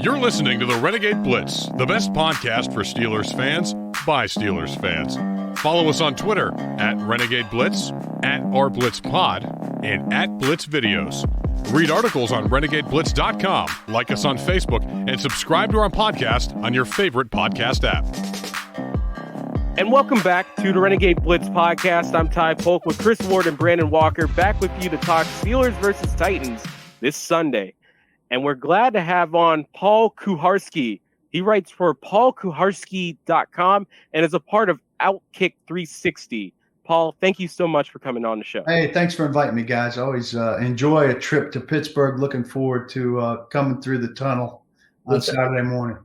You're listening to the Renegade Blitz, the best podcast for Steelers fans by Steelers fans. Follow us on Twitter at Renegade Blitz, at RBlitzPod, and at Blitz Videos. Read articles on RenegadeBlitz.com, like us on Facebook, and subscribe to our podcast on your favorite podcast app. And welcome back to the Renegade Blitz podcast. I'm Ty Polk with Chris Ward and Brandon Walker, back with you to talk Steelers versus Titans this Sunday. And we're glad to have on Paul Kuharsky. He writes for paulkuharsky.com and is a part of OutKick 360. Paul, thank you so much for coming on the show. Hey, thanks for inviting me, guys. Always enjoy a trip to Pittsburgh. Looking forward to coming through the tunnel on Saturday morning.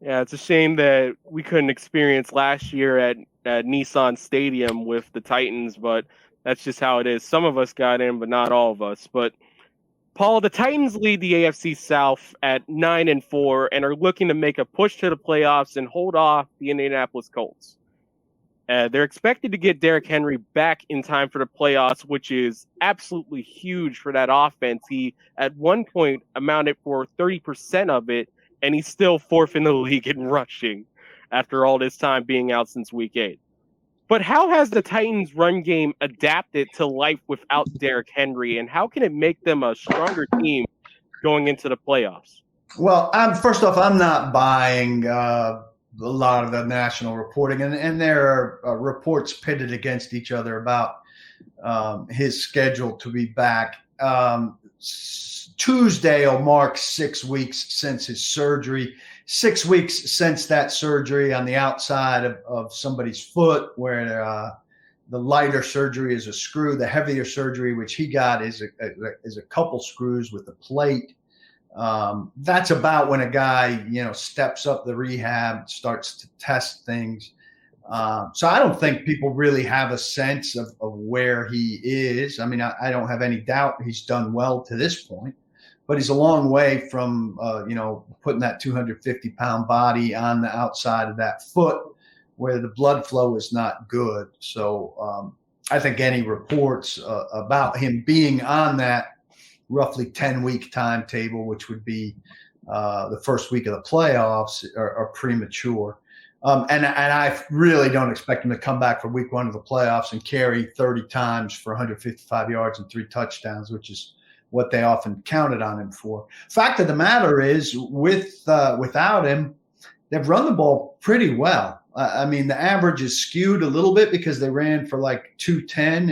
Yeah, it's a shame that we couldn't experience last year at Nissan Stadium with the Titans, but that's just how it is. Some of us got in, but not all of us. But Paul, the Titans lead the AFC South at 9-4 and are looking to make a push to the playoffs and hold off the Indianapolis Colts. They're expected to get Derrick Henry back in time for the playoffs, which is absolutely huge for that offense. He, at one point, amounted for 30% of it, and he's still fourth in the league in rushing after all this time being out since Week 8. But how has the Titans' run game adapted to life without Derrick Henry, and how can it make them a stronger team going into the playoffs? Well, first off, I'm not buying a lot of the national reporting, and there are reports pitted against each other about his schedule to be back. Tuesday will mark 6 weeks since his surgery, 6 weeks since that surgery on the outside of somebody's foot, where the lighter surgery is a screw. The heavier surgery, which he got, is a couple screws with a plate. That's about when a guy, steps up the rehab, starts to test things. So I don't think people really have a sense of where he is. I mean, I don't have any doubt he's done well to this point, but he's a long way from, putting that 250-pound body on the outside of that foot where the blood flow is not good. So I think any reports about him being on that roughly 10-week timetable, which would be the first week of the playoffs, are premature. And I really don't expect him to come back for week 1 of the playoffs and carry 30 times for 155 yards and 3 touchdowns, which is what they often counted on him for. Fact of the matter is, without him, they've run the ball pretty well. I mean, the average is skewed a little bit because they ran for like 210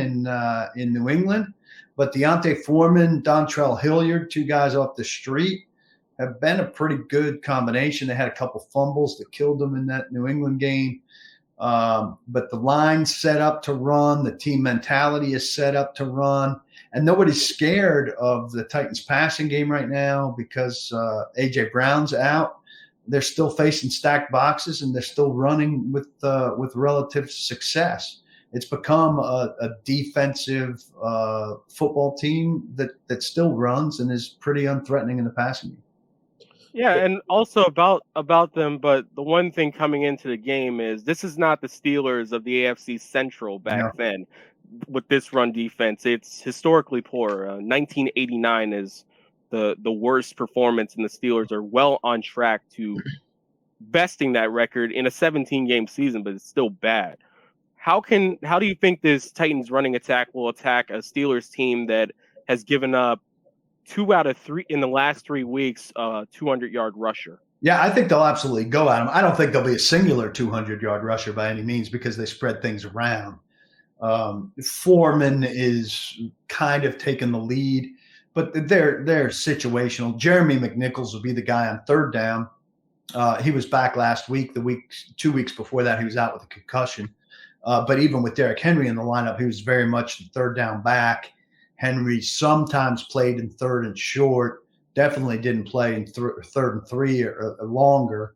in New England. But Deontay Foreman, Dontrell Hilliard, 2 guys off the street, have been a pretty good combination. They had a couple fumbles that killed them in that New England game. But the line's set up to run. The team mentality is set up to run. And nobody's scared of the Titans passing game right now because A.J. Brown's out. They're still facing stacked boxes, and they're still running with relative success. It's become a defensive football team that still runs and is pretty unthreatening in the passing game. Yeah, and also about them, but the one thing coming into the game is this is not the Steelers of the AFC Central back then with this run defense. It's historically poor. 1989 is the worst performance, and the Steelers are well on track to besting that record in a 17-game season, but it's still bad. How do you think this Titans running attack will attack a Steelers team that has given up 2 out of 3 in the last 3 weeks, 200-yard rusher? Yeah, I think they'll absolutely go at him. I don't think there'll be a singular 200-yard rusher by any means because they spread things around. Foreman is kind of taking the lead, but they're situational. Jeremy McNichols will be the guy on third down. He was back last week. 2 weeks before that, he was out with a concussion. But even with Derrick Henry in the lineup, he was very much the third down back. Henry sometimes played in third and short, definitely didn't play in third and 3 or longer.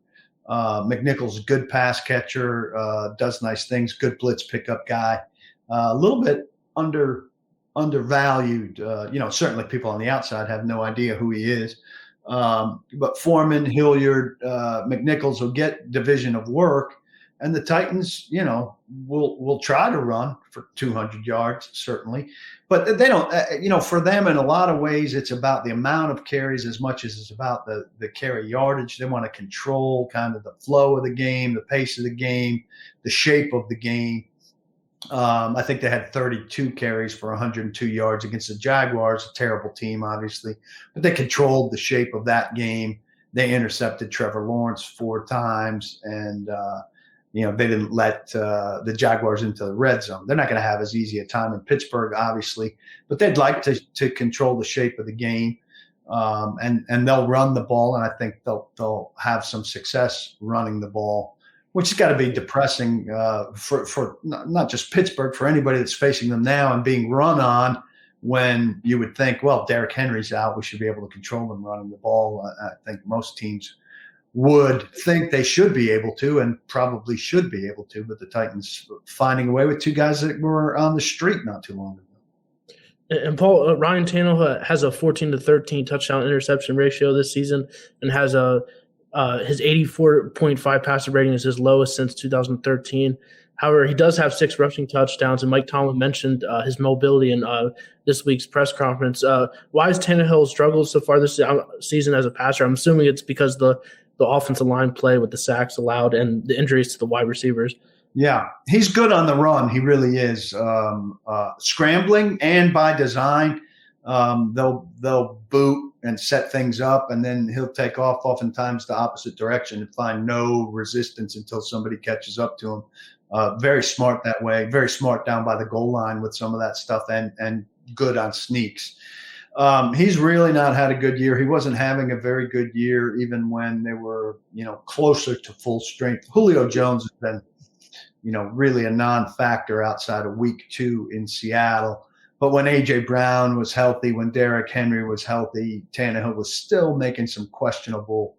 McNichols, good pass catcher, does nice things, good blitz pickup guy. A little bit undervalued. Certainly people on the outside have no idea who he is. But Foreman, Hilliard, McNichols will get division of work. And the Titans, will try to run for 200 yards, certainly. But they don't, for them in a lot of ways, it's about the amount of carries as much as it's about the carry yardage. They want to control kind of the flow of the game, the pace of the game, the shape of the game. I think they had 32 carries for 102 yards against the Jaguars, a terrible team, obviously. But they controlled the shape of that game. They intercepted Trevor Lawrence 4 times, and they didn't let the Jaguars into the red zone. They're not going to have as easy a time in Pittsburgh, obviously, but they'd like to control the shape of the game, and they'll run the ball, and I think they'll have some success running the ball, which has got to be depressing for not just Pittsburgh, for anybody that's facing them now and being run on, when you would think, well, Derrick Henry's out, we should be able to control them running the ball. I think most teams would think they should be able to, and probably should be able to, but the Titans finding a way with 2 guys that were on the street not too long ago. And Paul, Ryan Tannehill has a 14-13 touchdown interception ratio this season, and has his 84.5 passer rating is his lowest since 2013. However, he does have 6 rushing touchdowns, and Mike Tomlin mentioned his mobility in this week's press conference. Why has Tannehill struggled so far this season as a passer? I'm assuming it's because the offensive line play with the sacks allowed and the injuries to the wide receivers. Yeah, he's good on the run. He really is. Scrambling and by design, they'll boot and set things up, and then he'll take off oftentimes the opposite direction and find no resistance until somebody catches up to him. Very smart that way, very smart down by the goal line with some of that stuff, and good on sneaks. He's really not had a good year. He wasn't having a very good year even when they were, closer to full strength. Julio Jones has been, really a non-factor outside of week 2 in Seattle. But when A.J. Brown was healthy, when Derrick Henry was healthy, Tannehill was still making some questionable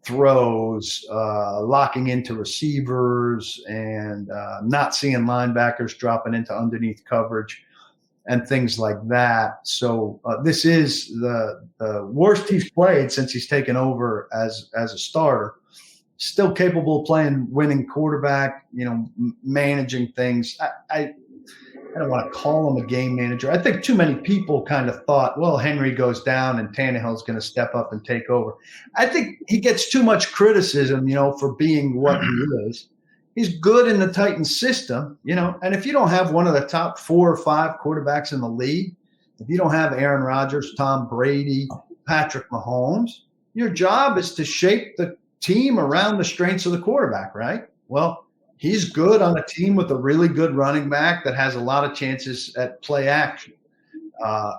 throws, locking into receivers, and not seeing linebackers dropping into underneath coverage and things like that. So this is the worst he's played since he's taken over as a starter. Still capable of playing winning quarterback, managing things. I don't want to call him a game manager. I think too many people kind of thought, well, Henry goes down and Tannehill's going to step up and take over. I think he gets too much criticism, for being what he is. He's good in the Titans system, and if you don't have one of the top 4 or 5 quarterbacks in the league, if you don't have Aaron Rodgers, Tom Brady, Patrick Mahomes, your job is to shape the team around the strengths of the quarterback, right? Well, he's good on a team with a really good running back that has a lot of chances at play action,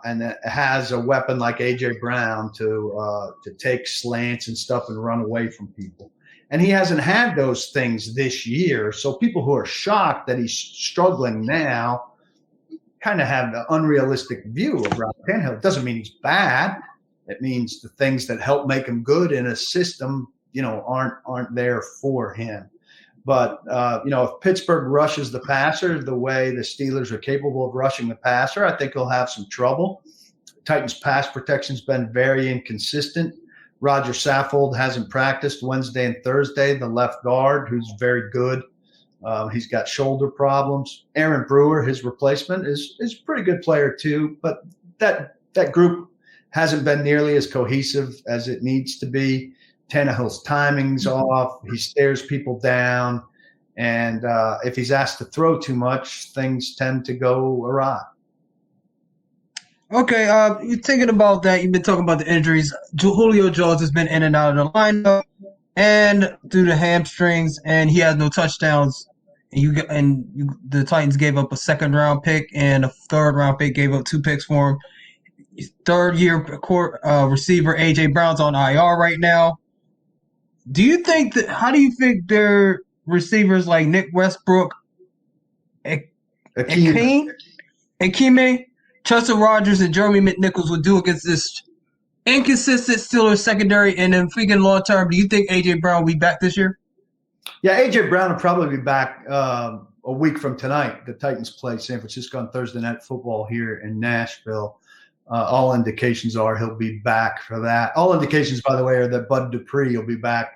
and that has a weapon like A.J. Brown to take slants and stuff and run away from people. And he hasn't had those things this year. So people who are shocked that he's struggling now kind of have an unrealistic view of Ryan Tannehill. It doesn't mean he's bad. It means the things that help make him good in a system, aren't there for him. But, if Pittsburgh rushes the passer the way the Steelers are capable of rushing the passer, I think he'll have some trouble. Titans pass protection's been very inconsistent. Roger Saffold hasn't practiced Wednesday and Thursday, the left guard, who's very good. He's got shoulder problems. Aaron Brewer, his replacement, is a pretty good player too, but that group hasn't been nearly as cohesive as it needs to be. Tannehill's timing's off. He stares people down. And if he's asked to throw too much, things tend to go awry. Okay, you're thinking about that. You've been talking about the injuries. Julio Jones has been in and out of the lineup and through the hamstrings, and he has no touchdowns. The Titans gave up a 2nd-round pick and a 3rd-round pick, gave up 2 picks for him. His 3rd-year receiver A.J. Brown's on IR right now. How do you think their receivers like Nick Westbrook, Akime, Chester Rogers, and Jeremy McNichols would do against this inconsistent Steelers secondary? And then thinking long term, do you think A.J. Brown will be back this year? Yeah, A.J. Brown will probably be back a week from tonight. The Titans play San Francisco on Thursday Night Football here in Nashville. All indications are he'll be back for that. All indications, by the way, are that Bud Dupree will be back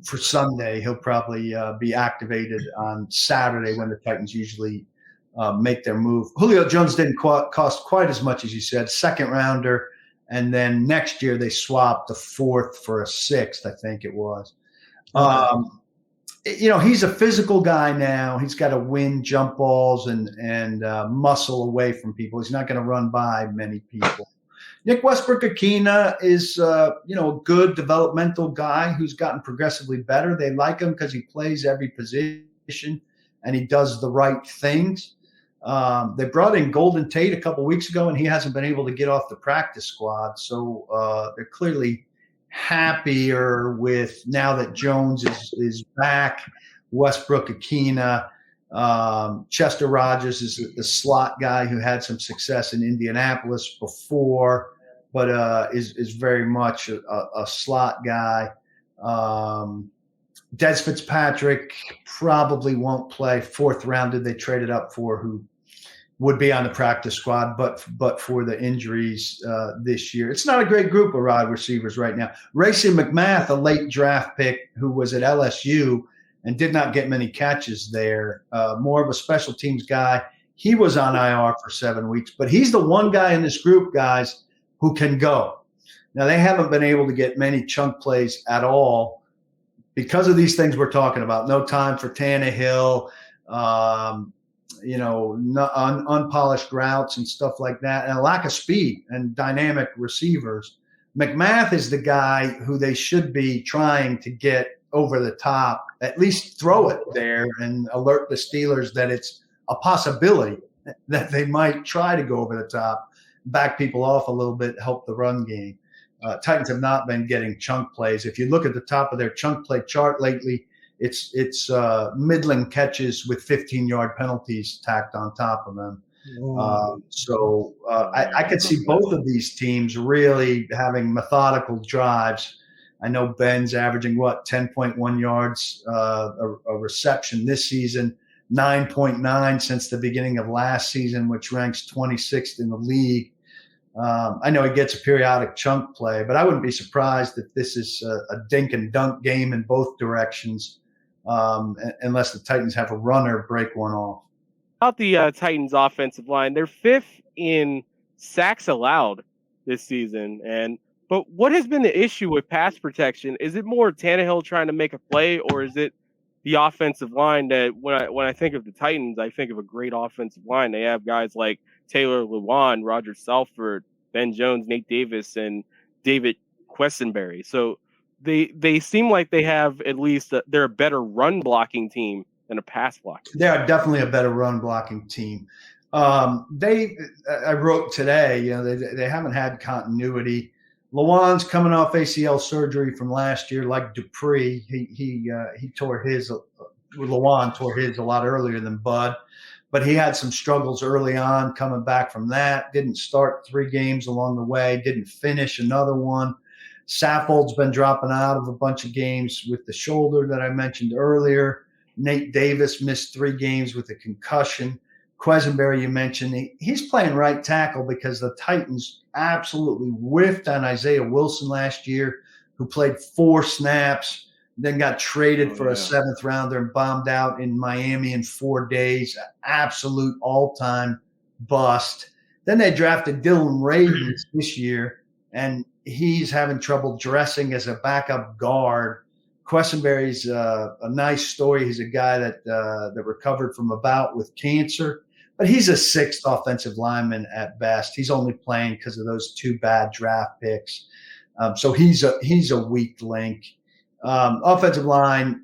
for Sunday. He'll probably be activated on Saturday when the Titans usually make their move. Julio Jones didn't cost quite as much as you said, second rounder. And then next year they swapped the fourth for a sixth, I think it was. He's a physical guy now. He's got to win jump balls and muscle away from people. He's not going to run by many people. Nick Westbrook-Ikhine is, a good developmental guy who's gotten progressively better. They like him because he plays every position and he does the right things. They brought in Golden Tate a couple weeks ago, and he hasn't been able to get off the practice squad. So they're clearly happier with now that Jones is back. Westbrook-Ikhine, Chester Rogers is the slot guy who had some success in Indianapolis before, but is very much a slot guy. Des Fitzpatrick probably won't play. Fourth rounder they traded up for, who would be on the practice squad, but for the injuries this year. It's not a great group of wide receivers right now. Racey McMath, a late draft pick who was at LSU and did not get many catches there, more of a special teams guy. He was on IR for 7 weeks, but he's the one guy in this group, guys, who can go. Now, they haven't been able to get many chunk plays at all because of these things we're talking about. No time for Tannehill, unpolished routes and stuff like that, and a lack of speed and dynamic receivers. McMath is the guy who they should be trying to get over the top, at least throw it there and alert the Steelers that it's a possibility that they might try to go over the top, back people off a little bit, help the run game. Titans have not been getting chunk plays. If you look at the top of their chunk play chart lately, it's middling catches with 15-yard penalties tacked on top of them. I could see both of these teams really having methodical drives. I know Ben's averaging 10.1 yards a reception this season, 9.9 since the beginning of last season, which ranks 26th in the league. I know he gets a periodic chunk play, but I wouldn't be surprised if this is a dink and dunk game in both directions, unless the Titans have a runner break one off. About the Titans offensive line, they're fifth in sacks allowed this season. But what has been the issue with pass protection? Is it more Tannehill trying to make a play, or is it the offensive line that when I think of the Titans, I think of a great offensive line? They have guys like Taylor Lewan, Roger Salford, Ben Jones, Nate Davis, and David Quessenberry. So they seem like they have at least they're a better run blocking team than a pass blocking. They are definitely a better run blocking team. I wrote today, they haven't had continuity. Lewan's coming off ACL surgery from last year, like Dupree. He tore his. Lewan tore his a lot earlier than Bud, but he had some struggles early on coming back from that. Didn't start 3 games along the way. Didn't finish another one. Saffold's been dropping out of a bunch of games with the shoulder that I mentioned earlier. Nate Davis missed 3 games with a concussion. Quessenberry, you mentioned, he's playing right tackle because the Titans absolutely whiffed on Isaiah Wilson last year, who played 4 snaps, then got traded for a 7th rounder and bombed out in Miami in 4 days. Absolute all-time bust. Then they drafted Dylan Ravens this year, and he's having trouble dressing as a backup guard. Quessenberry's a nice story. He's a guy that recovered from a bout with cancer, but he's a 6th offensive lineman at best. He's only playing because of those 2 bad draft picks. So he's a weak link. Offensive line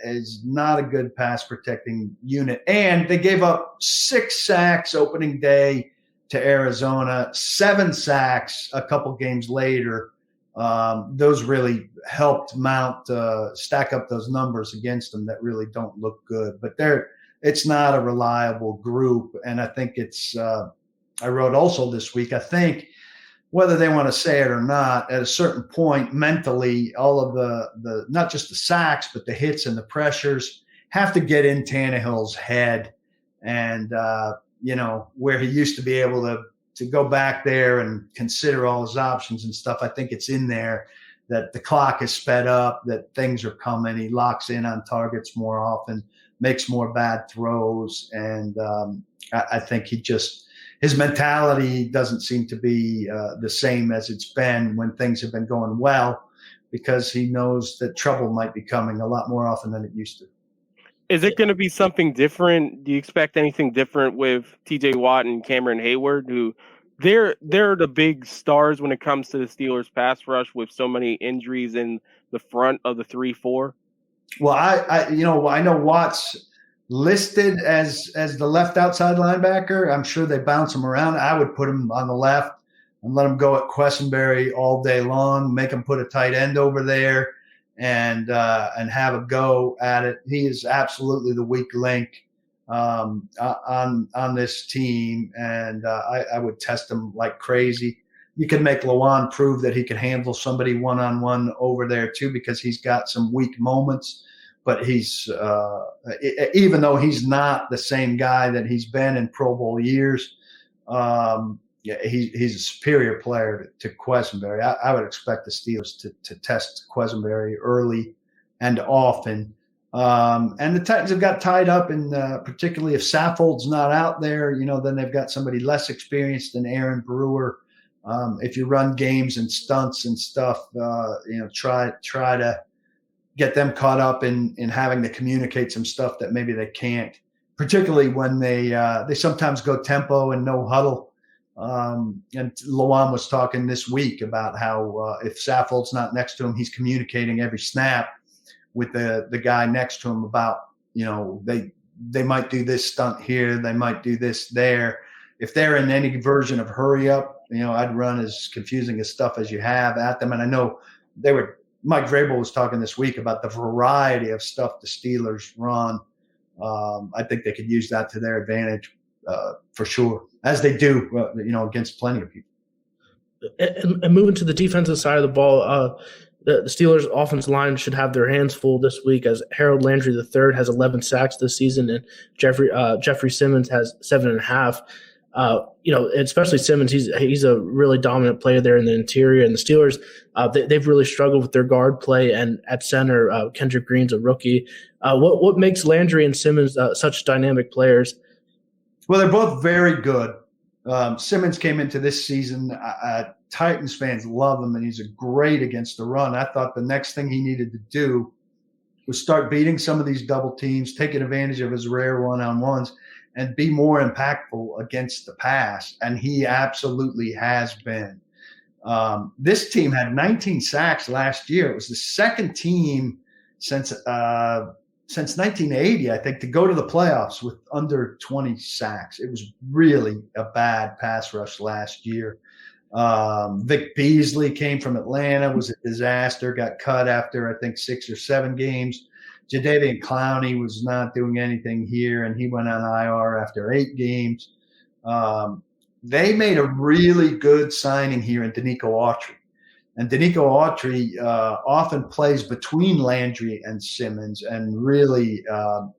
is not a good pass protecting unit, and they gave up 6 sacks opening day to Arizona, 7 sacks a couple games later. Those really helped stack up those numbers against them that really don't look good. But it's not a reliable group, and I think it's I wrote also this week, I think whether they want to say it or not, at a certain point mentally, all of the not just the sacks, but the hits and the pressures have to get in Tannehill's head, and where he used to be able to go back there and consider all his options and stuff. I think it's in there that the clock is sped up, that things are coming. He locks in on targets more often, makes more bad throws. And I think his mentality doesn't seem to be the same as it's been when things have been going well, because he knows that trouble might be coming a lot more often than it used to. Is it going to be something different? Do you expect anything different with TJ Watt and Cameron Hayward, who they're the big stars when it comes to the Steelers pass rush, with so many injuries in the front of the 3-4? Well, I know Watt's listed as the left outside linebacker. I'm sure they bounce him around. I would put him on the left and let him go at Quessenberry all day long, make him put a tight end over there and have a go at it. He is absolutely the weak link on this team, and I would test him like crazy. You can make Lawan prove that he can handle somebody one-on-one over there too, because he's got some weak moments. But he's even though he's not the same guy that he's been in Pro Bowl years, he's a superior player to Quessenberry. I would expect the Steelers to test Quessenberry early and often. And the Titans have got tied up in particularly if Saffold's not out there, then they've got somebody less experienced than Aaron Brewer. If you run games and stunts and stuff, try to get them caught up in having to communicate some stuff that maybe they can't, particularly when they sometimes go tempo and no huddle. And Lawan was talking this week about how if Saffold's not next to him, he's communicating every snap with the guy next to him about, they might do this stunt here, they might do this there. If they're in any version of hurry up, I'd run as confusing as stuff as you have at them. And I know Mike Vrabel was talking this week about the variety of stuff the Steelers run. I think they could use that to their advantage for sure, as they do, against plenty of people. And moving to the defensive side of the ball, the Steelers' offensive line should have their hands full this week, as Harold Landry III has 11 sacks this season, and Jeffrey Simmons has 7.5. Especially Simmons, he's a really dominant player there in the interior. And the Steelers, they've really struggled with their guard play, and at center, Kendrick Green's a rookie. What makes Landry and Simmons such dynamic players? Well, they're both very good. Simmons came into this season. Titans fans love him, and he's great against the run. I thought the next thing he needed to do was start beating some of these double teams, taking advantage of his rare one-on-ones, and be more impactful against the pass. And he absolutely has been. This team had 19 sacks last year. It was the second team since 1980, I think, to go to the playoffs with under 20 sacks. It was really a bad pass rush last year. Vic Beasley came from Atlanta, was a disaster, got cut after, I think, 6 or 7 games. Jadeveon Clowney was not doing anything here, and he went on IR after 8 games. They made a really good signing here in Danico Autry. And Danico Autry often plays between Landry and Simmons, and really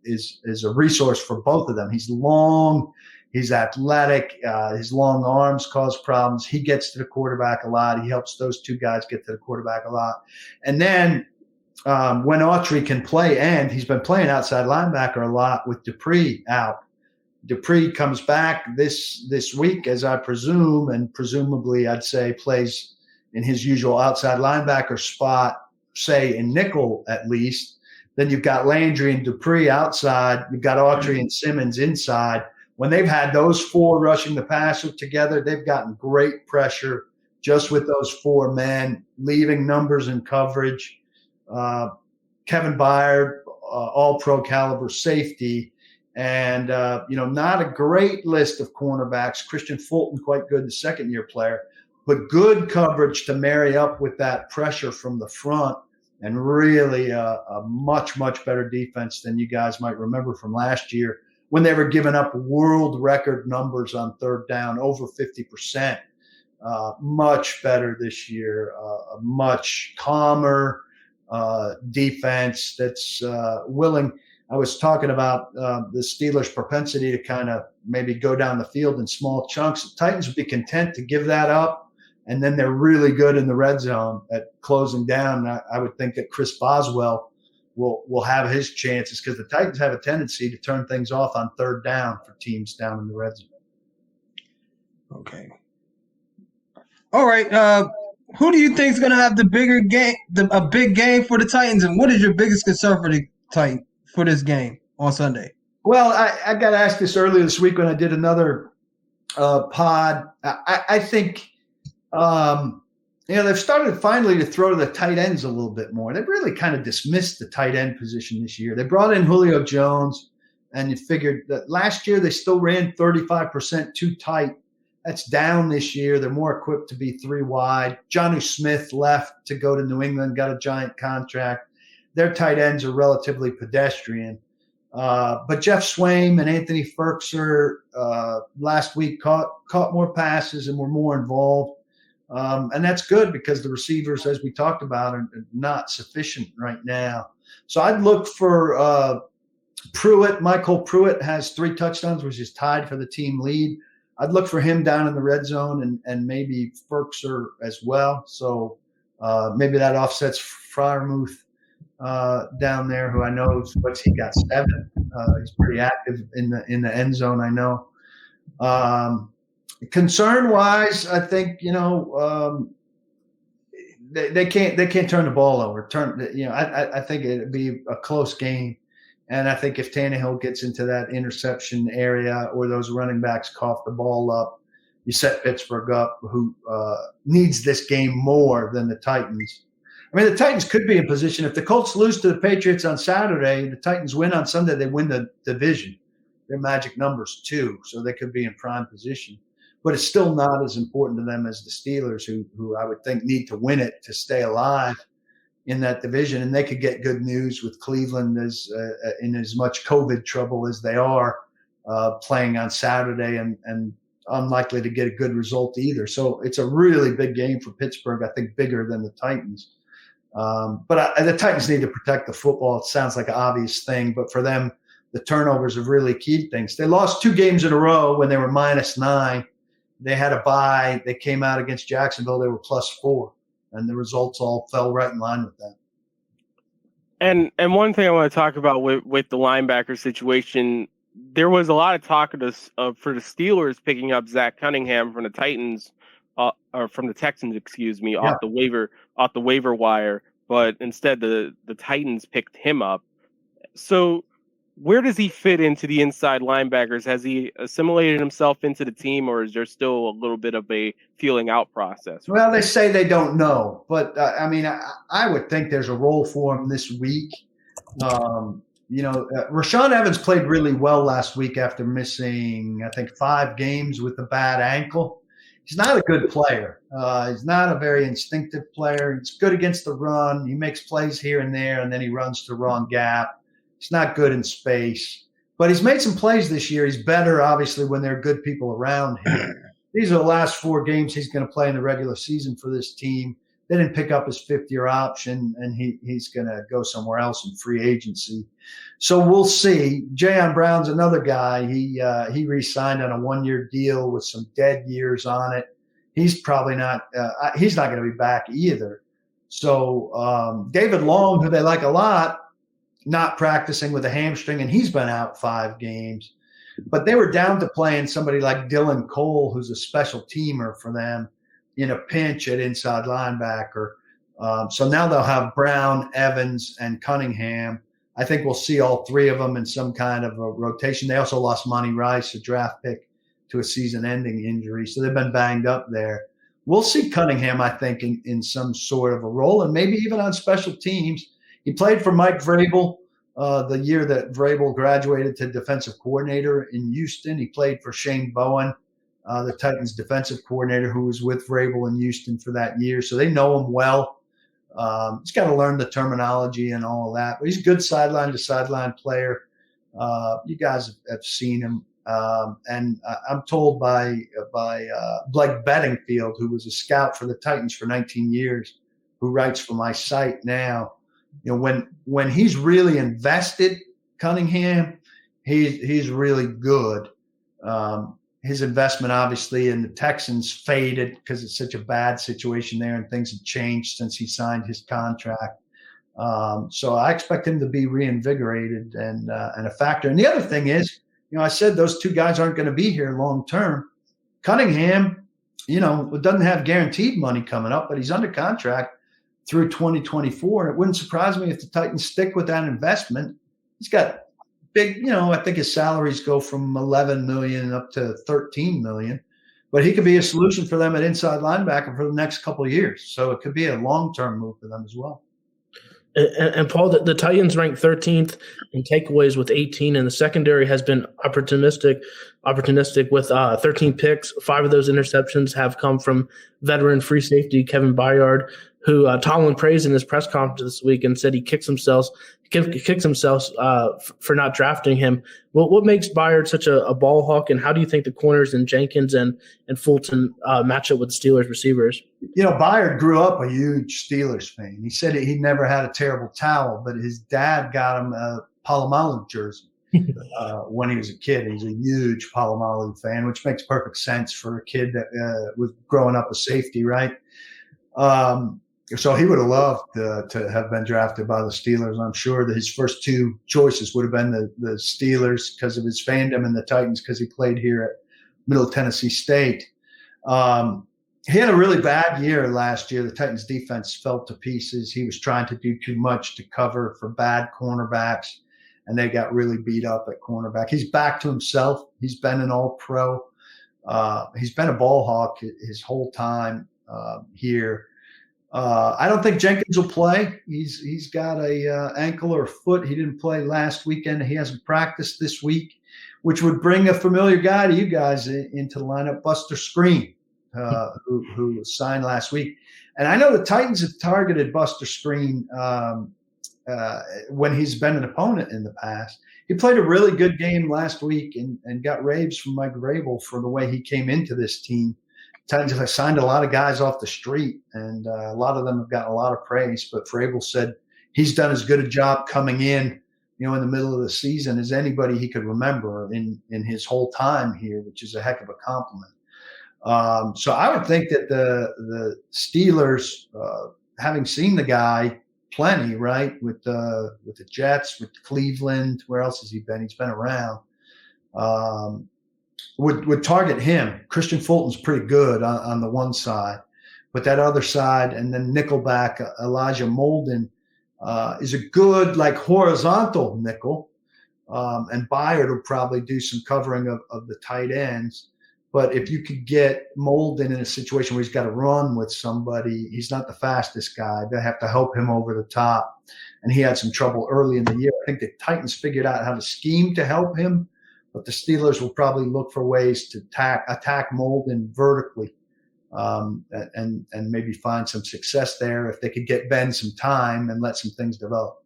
is a resource for both of them. He's long, he's athletic, his long arms cause problems. He gets to the quarterback a lot. He helps those two guys get to the quarterback a lot. And then when Autry can play, and he's been playing outside linebacker a lot with Dupree out. Dupree comes back this week, as I presume, and presumably I'd say plays in his usual outside linebacker spot, say in nickel at least. Then you've got Landry and Dupree outside. You've got Autry and Simmons inside. When they've had those 4 rushing the passer together, they've gotten great pressure just with those 4 men, leaving numbers in coverage. Kevin Byard, all-pro caliber safety, and not a great list of cornerbacks. Christian Fulton, quite good, the second-year player, but good coverage to marry up with that pressure from the front, and really a much, much better defense than you guys might remember from last year when they were giving up world record numbers on third down, over 50%. Much better this year, a much calmer defense that's willing. I was talking about the Steelers' propensity to kind of maybe go down the field in small chunks. The Titans would be content to give that up and then they're really good in the red zone at closing down. I would think that Chris Boswell will have his chances because the Titans have a tendency to turn things off on third down for teams down in the red zone. Okay. All right. Who do you think is going to have the bigger game, a big game for the Titans, and what is your biggest concern for the Titans for this game on Sunday? Well, I got asked this earlier this week when I did another pod. I think they've started finally to throw to the tight ends a little bit more. They've really kind of dismissed the tight end position this year. They brought in Julio Jones, and you figured that last year they still ran 35% too tight. That's down this year. They're more equipped to be 3 wide. Jonnu Smith left to go to New England, got a giant contract. Their tight ends are relatively pedestrian. But Jeff Swaim and Anthony Ferkser last week caught more passes and were more involved. And that's good because the receivers, as we talked about, are not sufficient right now. So I'd look for Pruitt. Michael Pruitt has 3 touchdowns, which is tied for the team lead. I'd look for him down in the red zone and maybe Ferkser as well. So maybe that offsets Freiermuth down there, who I know he got 7. He's pretty active in the end zone, I know. Concern wise, I think they can't turn the ball over. I think it'd be a close game, and I think if Tannehill gets into that interception area or those running backs cough the ball up, you set Pittsburgh up, who needs this game more than the Titans. I mean, the Titans could be in position. If the Colts lose to the Patriots on Saturday, the Titans win on Sunday, they win the division. They're magic numbers, too, so they could be in prime position. But it's still not as important to them as the Steelers, who I would think need to win it to stay alive in that division. And they could get good news with Cleveland in as much COVID trouble as they are playing on Saturday and unlikely to get a good result either. So it's a really big game for Pittsburgh, I think bigger than the Titans. But the Titans need to protect the football. It sounds like an obvious thing, but for them, the turnovers have really keyed things. They lost 2 games in a row when they were -9. They had a bye. They came out against Jacksonville. They were +4, and the results all fell right in line with that. And one thing I want to talk about with the linebacker situation, there was a lot of talk for the Steelers picking up Zach Cunningham from the Titans, or from the Texans, off the waiver wire. But instead, the Titans picked him up. So where does he fit into the inside linebackers? Has he assimilated himself into the team, or is there still a little bit of a feeling out process? Well, they say they don't know, but I would think there's a role for him this week. Rashaan Evans played really well last week after missing, I think, 5 games with a bad ankle. He's not a good player. He's not a very instinctive player. He's good against the run. He makes plays here and there, and then he runs to the wrong gap. He's not good in space. But he's made some plays this year. He's better, obviously, when there are good people around him. These are the last 4 games he's going to play in the regular season for this team. They didn't pick up his 5th-year option, and he's going to go somewhere else in free agency. So we'll see. Jayon Brown's another guy. He re-signed on a 1-year deal with some dead years on it. He's probably not he's not going to be back either. So David Long, who they like a lot, not practicing with a hamstring, and he's been out 5 games. But they were down to playing somebody like Dylan Cole, who's a special teamer for them, in a pinch at inside linebacker. So now they'll have Brown, Evans, and Cunningham. I think we'll see all 3 of them in some kind of a rotation. They also lost Monty Rice, a draft pick, to a season-ending injury. So they've been banged up there. We'll see Cunningham, I think, in some sort of a role, and maybe even on special teams. He played for Mike Vrabel the year that Vrabel graduated to defensive coordinator in Houston. He played for Shane Bowen, the Titans defensive coordinator, who was with Vrabel in Houston for that year. So they know him well. He's got to learn the terminology and all of that. But he's a good sideline-to-sideline player. You guys have seen him. And I'm told by Blake Bedingfield, who was a scout for the Titans for 19 years, who writes for my site now, when he's really invested, Cunningham, he's really good. his investment, obviously, in the Texans faded because it's such a bad situation there, and things have changed since he signed his contract. So I expect him to be reinvigorated and a factor. And the other thing is, I said those two guys aren't going to be here long term. Cunningham, doesn't have guaranteed money coming up, but he's under contract through 2024. And it wouldn't surprise me if the Titans stick with that investment. He's got big, I think his salaries go from $11 million up to $13 million, but he could be a solution for them at inside linebacker for the next couple of years. So it could be a long-term move for them as well. And Paul, the Titans ranked 13th in takeaways with 18, and the secondary has been opportunistic with 13 picks. 5 of those interceptions have come from veteran free safety Kevin Byard, who Tomlin praised in his press conference this week and said he kicks himself for not drafting him. What makes Byard such a ball hawk, and how do you think the corners in Jenkins and Fulton match up with the Steelers receivers? Byard grew up a huge Steelers fan. He said he never had a terrible towel, but his dad got him a Palomalu jersey when he was a kid. He's a huge Palomalu fan, which makes perfect sense for a kid that was growing up a safety, right? So he would have loved to have been drafted by the Steelers. I'm sure that his first 2 choices would have been the Steelers because of his fandom, and the Titans because he played here at Middle Tennessee State. He had a really bad year last year. The Titans defense fell to pieces. He was trying to do too much to cover for bad cornerbacks, and they got really beat up at cornerback. He's back to himself. He's been an all-pro. He's been a ball hawk his whole time here. I don't think Jenkins will play. He's got a ankle or foot. He didn't play last weekend. He hasn't practiced this week, which would bring a familiar guy to you guys into the lineup, Buster Screen, who was signed last week. And I know the Titans have targeted Buster Screen when he's been an opponent in the past. He played a really good game last week and got raves from Mike Vrabel for the way he came into this team. Titans have signed a lot of guys off the street, and a lot of them have gotten a lot of praise. But Vrabel said he's done as good a job coming in, in the middle of the season as anybody he could remember in his whole time here, which is a heck of a compliment. So I would think that the Steelers, having seen the guy plenty, right, with the Jets, with Cleveland, where else has he been? He's been around. Would target him. Christian Fulton's pretty good on the one side, but that other side, and then nickelback Elijah Molden is a good horizontal nickel, and Byard will probably do some covering of the tight ends. But if you could get Molden in a situation where he's got to run with somebody, he's not the fastest guy. They have to help him over the top, and he had some trouble early in the year. I think the Titans figured out how to scheme to help him. But the Steelers will probably look for ways to attack Molden vertically, and maybe find some success there if they could get Ben some time and let some things develop.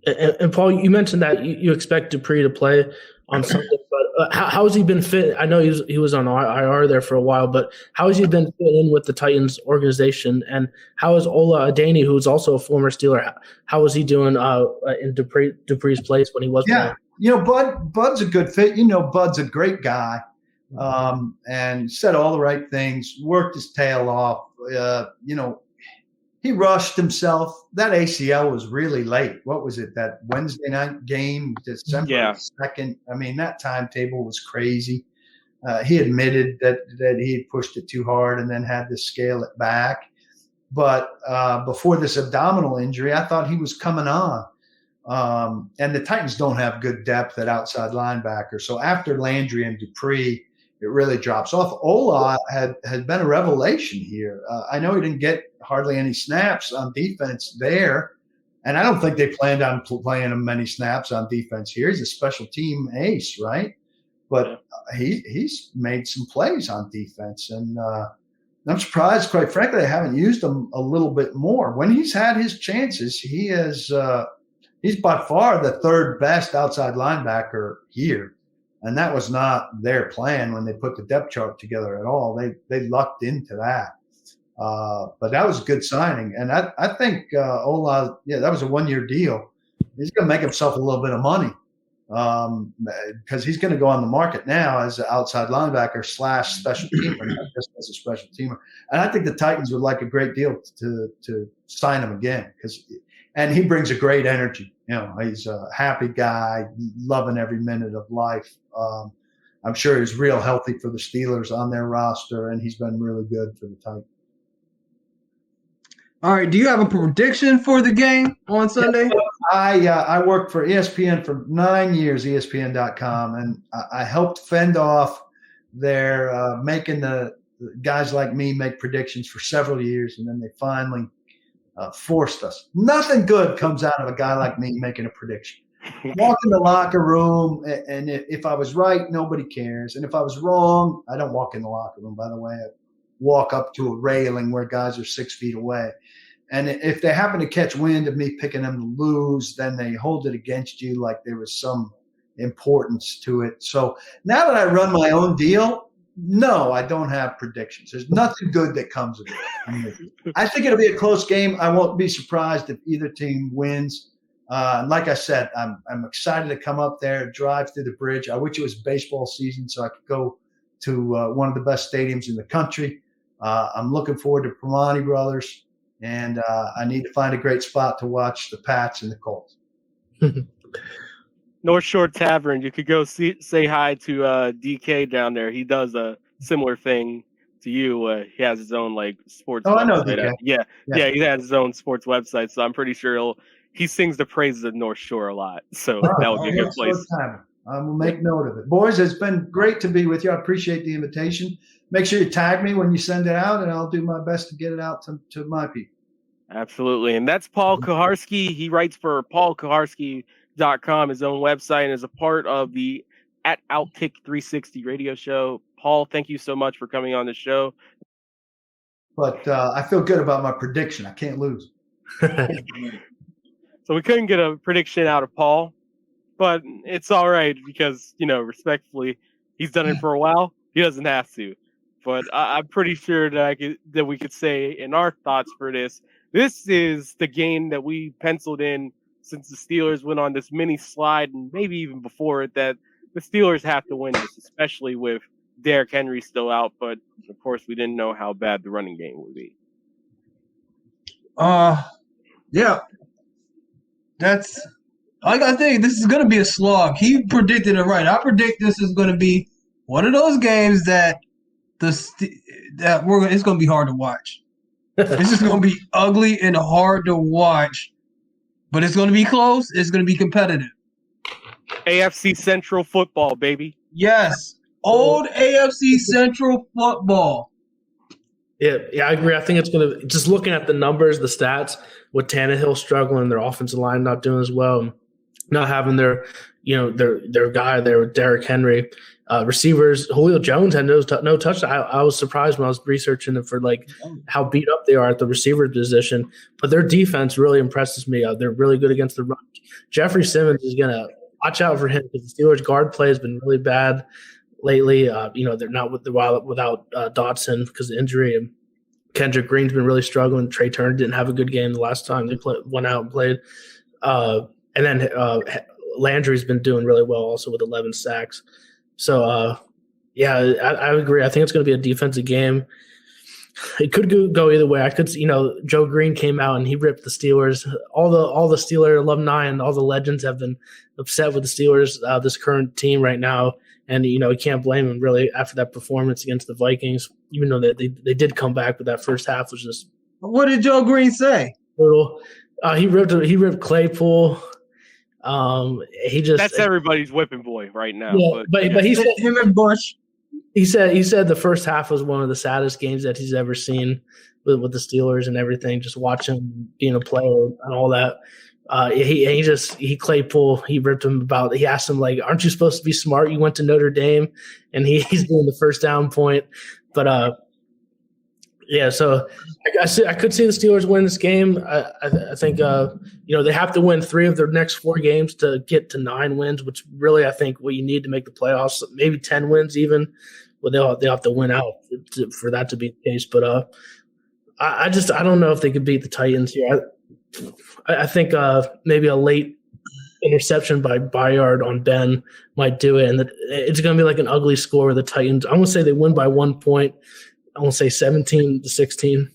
And Paul, you mentioned that you expect Dupree to play on Sunday, but how has he been fit? I know he was on IR there for a while, but how has he been fit in with the Titans organization? And how is Ola Adeni, who is also a former Steeler, how was he doing in Dupree's place when he was playing? Bud's a good fit. Bud's a great guy, and said all the right things, worked his tail off. He rushed himself. That ACL was really late. What was it, that Wednesday night game, December 2nd? I mean, that timetable was crazy. He admitted that he had pushed it too hard and then had to scale it back. But before this abdominal injury, I thought he was coming on. And the Titans don't have good depth at outside linebacker. So after Landry and Dupree, it really drops off. Ola had been a revelation here. I know he didn't get hardly any snaps on defense there, and I don't think they planned on playing him many snaps on defense here. He's a special team ace, right? But he's made some plays on defense, and I'm surprised, quite frankly, they haven't used him a little bit more. When he's had his chances, he is he's by far the third best outside linebacker here. And that was not their plan when they put the depth chart together at all. They lucked into that. But that was a good signing. And I think Ola, that was a one-year deal. He's going to make himself a little bit of money because he's going to go on the market now as an outside linebacker / special teamer, not just as a special teamer. And I think the Titans would like a great deal to sign him again and he brings a great energy. He's a happy guy, loving every minute of life. I'm sure he's real healthy for the Steelers on their roster, and he's been really good for the Titans. All right. Do you have a prediction for the game on Sunday? I worked for ESPN for 9 years, ESPN.com, and I helped fend off their making the guys like me make predictions for several years, and then they finally forced us. Nothing good comes out of a guy like me making a prediction. Walk in the locker room, and if I was right, nobody cares. And if I was wrong, I don't walk in the locker room, by the way. I walk up to a railing where guys are 6 feet away. And if they happen to catch wind of me picking them to lose, then they hold it against you like there was some importance to it. So now that I run my own deal, no, I don't have predictions. There's nothing good that comes of it. I think it'll be a close game. I won't be surprised if either team wins. Like I said, I'm excited to come up there, drive through the bridge. I wish it was baseball season so I could go to one of the best stadiums in the country. I'm looking forward to Primani Brothers, and I need to find a great spot to watch the Pats and the Colts. North Shore Tavern. You could go say hi to DK down there. He does a similar thing to you. He has his own sports. Oh, I know DK. Yeah, he has his own sports website. So I'm pretty sure he sings the praises of North Shore a lot. So that would be a good place. I will make note of it. Boys, it's been great to be with you. I appreciate the invitation. Make sure you tag me when you send it out, and I'll do my best to get it out to my people. Absolutely. And that's Paul Kuharsky. He writes for paulkuharsky.com, his own website, and is a part of the OutKick 360 radio show. Paul, thank you so much for coming on the show. But I feel good about my prediction. I can't lose. So we couldn't get a prediction out of Paul, but it's all right because, respectfully, he's done it for a while. He doesn't have to. But I'm pretty sure that we could say in our thoughts for this is the game that we penciled in since the Steelers went on this mini slide, and maybe even before it, that the Steelers have to win this, especially with Derrick Henry still out. But, of course, we didn't know how bad the running game would be. Yeah. I think this is going to be a slog. He predicted it right. I predict this is going to be one of those games that it's going to be hard to watch. This is going to be ugly and hard to watch, but it's going to be close. It's going to be competitive. AFC Central football, baby. Yes. Old AFC Central football. Yeah, I agree. I think it's going to – just looking at the numbers, the stats, with Tannehill struggling, their offensive line not doing as well, not having their guy there with Derrick Henry. Receivers, Julio Jones had no touchdown. I was surprised when I was researching it for how beat up they are at the receiver position. But their defense really impresses me. They're really good against the run. Jeffrey Simmons is going to watch out for him because the Steelers guard play has been really bad lately. They're not without Dotson because of injury. And Kendrick Green's been really struggling. Trey Turner didn't have a good game the last time they went out and played. And then Landry's been doing really well also with 11 sacks. So, I agree. I think it's going to be a defensive game. It could go either way. I could, Joe Green came out and he ripped the Steelers. All the Steeler alumni and all the legends have been upset with the Steelers, this current team right now. And, you can't blame him really after that performance against the Vikings, even though they did come back, but that first half was just. What did Joe Green say? Brutal. He ripped Claypool. That's everybody's whipping boy right now. Yeah, but he said him and Bush. He said the first half was one of the saddest games that he's ever seen with the Steelers and everything. Just watching being a player and all that. Claypool. He ripped him about. He asked him "Aren't you supposed to be smart? You went to Notre Dame," and he's doing the first down point. But so I could see the Steelers win this game. I think they have to win 3 of their next 4 games to get to 9 wins, which really I think what you need to make the playoffs. Maybe 10 wins even. Well, they'll have to win out for that to be the case. But I don't know if they could beat the Titans here. I think maybe a late interception by Byard on Ben might do it, and it's going to be like an ugly score with the Titans. I'm going to say they win by 1 point. I'm going to say 17-16.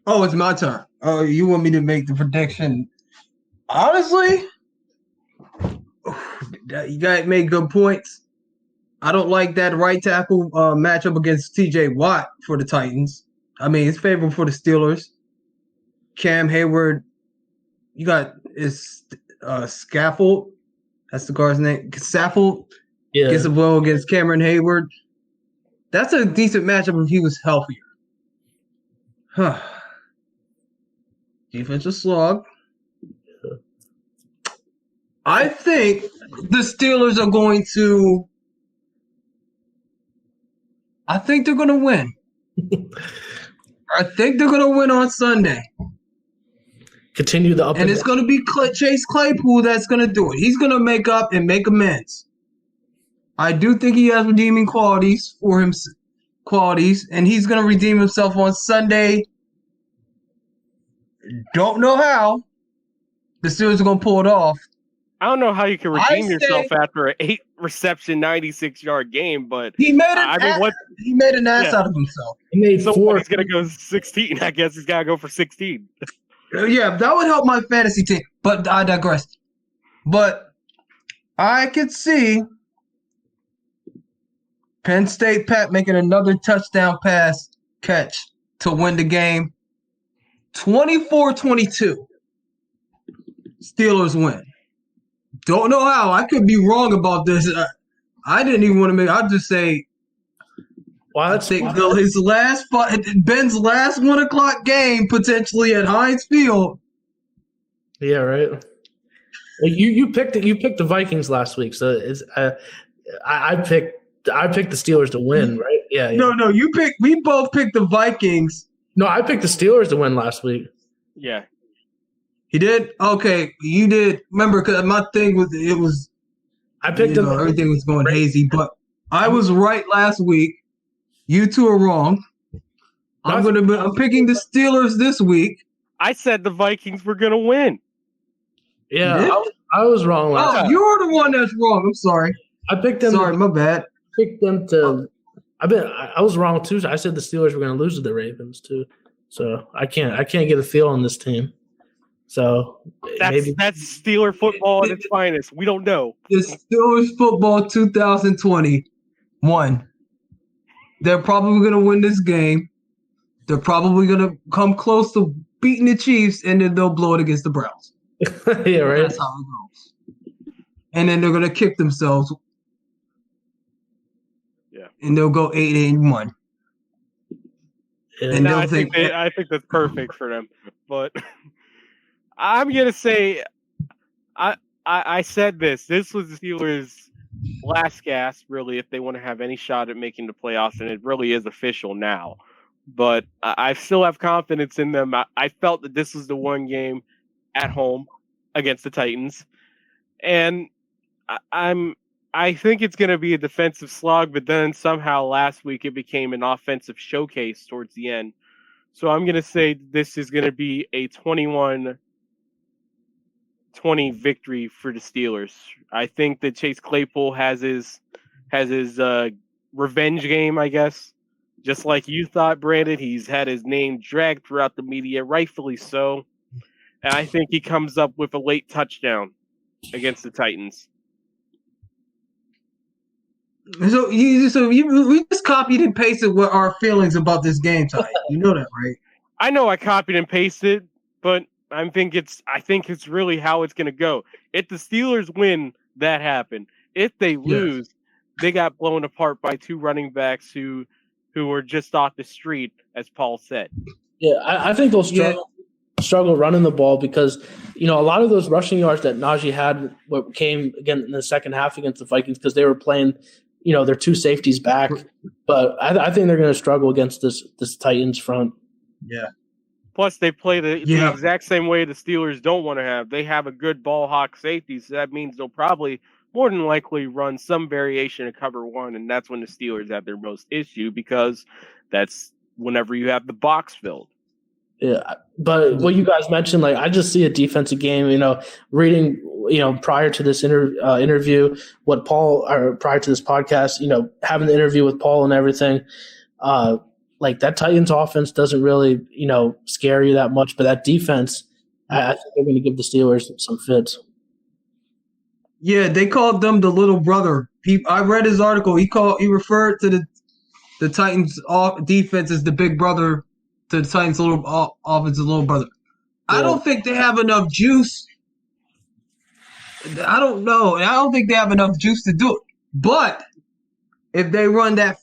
Oh, it's my turn. Oh, you want me to make the prediction? Honestly, you guys made good points. I don't like that right tackle matchup against TJ Watt for the Titans. I mean, it's favorable for the Steelers. Cam Hayward, you got Scaffold. That's the guard's name. Saffold gets a blow against Cameron Hayward. That's a decent matchup if he was healthier. Defensive slog. I think the Steelers are going to. I think they're going to win. I think they're going to win on Sunday. Continue the up and it's going to be Chase Claypool that's going to do it. He's going to make up and make amends. I do think he has redeeming qualities for him. And he's going to redeem himself on Sunday. Don't know how. The Steelers are going to pull it off. I don't know how you can redeem yourself after an 8-reception, 96-yard game, but he made an ass out of himself. He made so 4. He's going to go 16. I guess he's got to go for 16. Yeah, that would help my fantasy team, but I digress. But I could see Penn State Pat making another touchdown pass catch to win the game. 24-22. Steelers win. Don't know how. I could be wrong about this. I didn't even want to make. I'll just say. Well, I think Ben's last 1 o'clock game potentially at Heinz Field. Yeah, right. Well, you picked the Vikings last week, so it's I picked the Steelers to win, right? Yeah. No, we both picked the Vikings. No, I picked the Steelers to win last week. Yeah. He did? Okay, you did. Remember, because my thing was I picked them. Everything was going hazy, but I was right last week. You two are wrong. I'm picking the Steelers this week. I said the Vikings were going to win. Yeah, I was wrong last week. You're the one that's wrong. I'm sorry. I picked them. Sorry, my bad. Picked them to. I was wrong too. I said the Steelers were going to lose to the Ravens too. So I can't get a feel on this team. So that's Steeler football at its finest. We don't know. The Steelers football 2021. They're probably going to win this game. They're probably going to come close to beating the Chiefs, and then they'll blow it against the Browns. Yeah, right. That's how it goes. And then they're going to kick themselves. Yeah. And they'll go 8-1. Yeah. And I think that's perfect for them. But I'm going to say, I said this. This was the Steelers' last gasp, really, if they want to have any shot at making the playoffs, and it really is official now. But I still have confidence in them. I felt that this was the one game at home against the Titans, and I think it's going to be a defensive slog. But then somehow last week it became an offensive showcase towards the end. So I'm going to say this is going to be a 21-20 victory for the Steelers. I think that Chase Claypool has his revenge game, I guess. Just like you thought, Brandon, he's had his name dragged throughout the media, rightfully so. And I think he comes up with a late touchdown against the Titans. So we just copied and pasted what our feelings about this game tonight. You know that, right? I know I copied and pasted, but I think it's really how it's going to go. If the Steelers win, that happened. If they lose, they got blown apart by 2 running backs who were just off the street, as Paul said. Yeah, I think they'll struggle running the ball because, a lot of those rushing yards that Najee had came again in the second half against the Vikings because they were playing, their 2 safeties back. But I think they're going to struggle against this Titans front. Yeah. Plus, they play the exact same way the Steelers don't want to have. They have a good ball hawk safety, so that means they'll probably more than likely run some variation of cover 1, and that's when the Steelers have their most issue because that's whenever you have the box filled. Yeah, but what you guys mentioned, like, I just see a defensive game. Reading, prior to this interview, what Paul, or prior to this podcast, having the interview with Paul and everything, like that Titans offense doesn't really, scare you that much, but that defense, I think they're going to give the Steelers some fits. Yeah, they called them the little brother. I read his article. He referred to the Titans defense as the big brother to the Titans' offensive little brother. I don't think they have enough juice. I don't know. I don't think they have enough juice to do it. But if they run that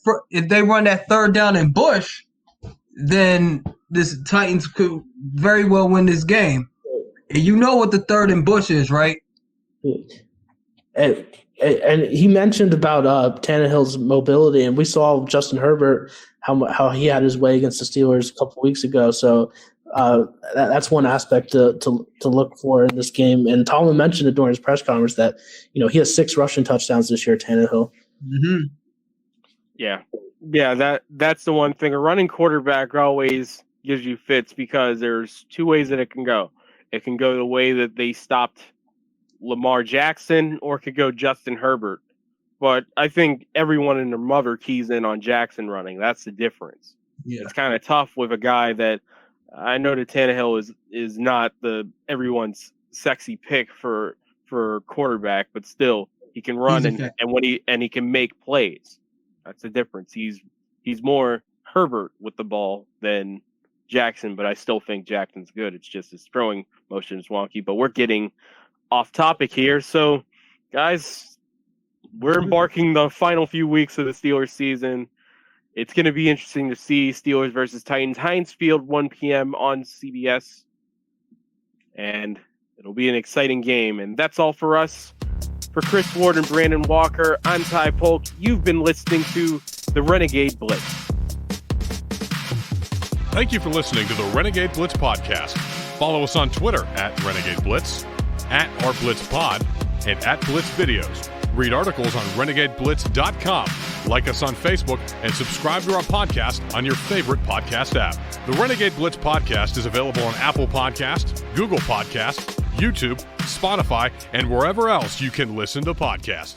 third down and Bush, then this Titans could very well win this game. And you know what the third and Bush is, right? And he mentioned about Tannehill's mobility, and we saw Justin Herbert how he had his way against the Steelers a couple weeks ago. So that's one aspect to look for in this game. And Tomlin mentioned it during his press conference that he has 6 rushing touchdowns this year, Tannehill. Mm-hmm. Yeah. That's the one thing. A running quarterback always gives you fits because there's 2 ways that it can go. It can go the way that they stopped Lamar Jackson, or it could go Justin Herbert. But I think everyone and their mother keys in on Jackson running. That's the difference. Yeah. It's kind of tough with a guy that I know that Tannehill is not everyone's sexy pick for quarterback, but still he can run and he can make plays. That's the difference. He's more Herbert with the ball than Jackson, but I still think Jackson's good. It's just his throwing motion is wonky. But we're getting off topic here. So, guys, we're embarking the final few weeks of the Steelers season. It's going to be interesting to see Steelers versus Titans. Heinz Field, 1 p.m. on CBS. And it'll be an exciting game. And that's all for us. For Chris Ward and Brandon Walker, I'm Ty Polk. You've been listening to the Renegade Blitz. Thank you for listening to the Renegade Blitz podcast. Follow us on Twitter at Renegade Blitz, at @RBlitzPod, and @BlitzVideos. Read articles on RenegadeBlitz.com. Like us on Facebook and subscribe to our podcast on your favorite podcast app. The Renegade Blitz podcast is available on Apple Podcasts, Google Podcasts, YouTube, Spotify, and wherever else you can listen to podcasts.